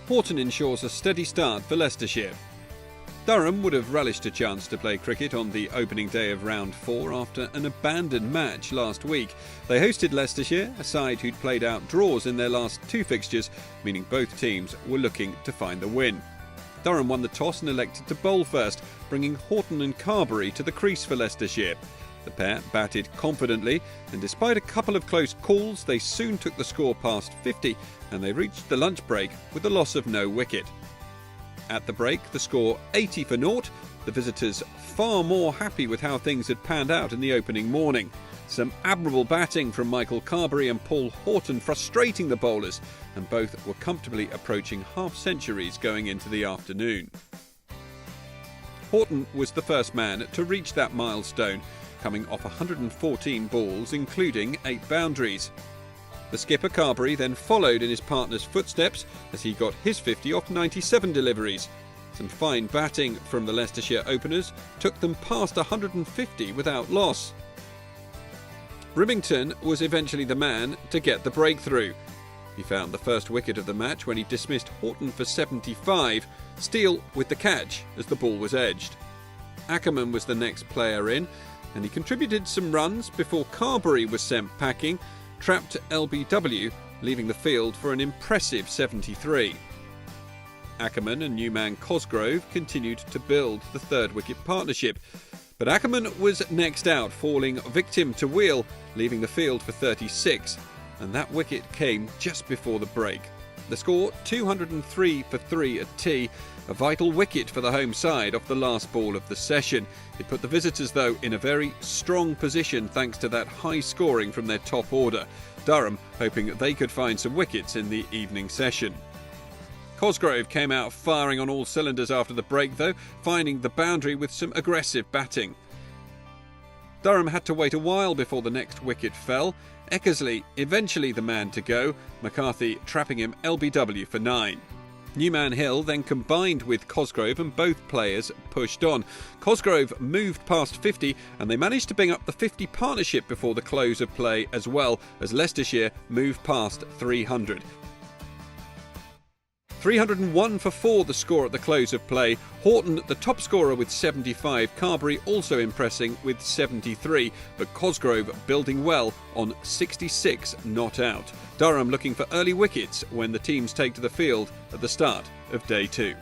Horton ensures a steady start for Leicestershire. Durham would have relished a chance to play cricket on the opening day of round 4 after an abandoned match last week. They hosted Leicestershire, a side who'd played out draws in their last 2 fixtures, meaning both teams were looking to find the win. Durham won the toss and elected to bowl first, bringing Horton and Carberry to the crease for Leicestershire. The pair batted confidently, and despite a couple of close calls, they soon took the score past 50, and they reached the lunch break with the loss of no wicket. At the break, the score 80 for 0, the visitors far more happy with how things had panned out in the opening morning. Some admirable batting from Michael Carberry and Paul Horton frustrating the bowlers, and both were comfortably approaching half-centuries going into the afternoon. Horton was the first man to reach that milestone, coming off 114 balls, including 8 boundaries. The skipper Carberry then followed in his partner's footsteps as he got his 50 off 97 deliveries. Some fine batting from the Leicestershire openers took them past 150 without loss. Rimington was eventually the man to get the breakthrough. He found the first wicket of the match when he dismissed Horton for 75, Steele with the catch as the ball was edged. Ackerman was the next player in, and he contributed some runs before Carberry was sent packing, trapped LBW, leaving the field for an impressive 73. Ackerman and new man Cosgrove continued to build the 3rd wicket partnership, but Ackerman was next out, falling victim to wheel, leaving the field for 36, and that wicket came just before the break. The score 203 for 3 at tea, a vital wicket for the home side off the last ball of the session. It put the visitors, though, in a very strong position thanks to that high scoring from their top order. Durham hoping that they could find some wickets in the evening session. Cosgrove came out firing on all cylinders after the break, though, finding the boundary with some aggressive batting. Durham had to wait a while before the next wicket fell. Eckersley eventually the man to go, McCarthy trapping him LBW for 9. Newman Hill then combined with Cosgrove and both players pushed on. Cosgrove moved past 50 and they managed to bring up the 50 partnership before the close of play, as well as Leicestershire moved past 300. 301 for 4 the score at the close of play. Horton the top scorer with 75, Carberry also impressing with 73, but Cosgrove building well on 66 not out. Durham looking for early wickets when the teams take to the field at the start of day 2.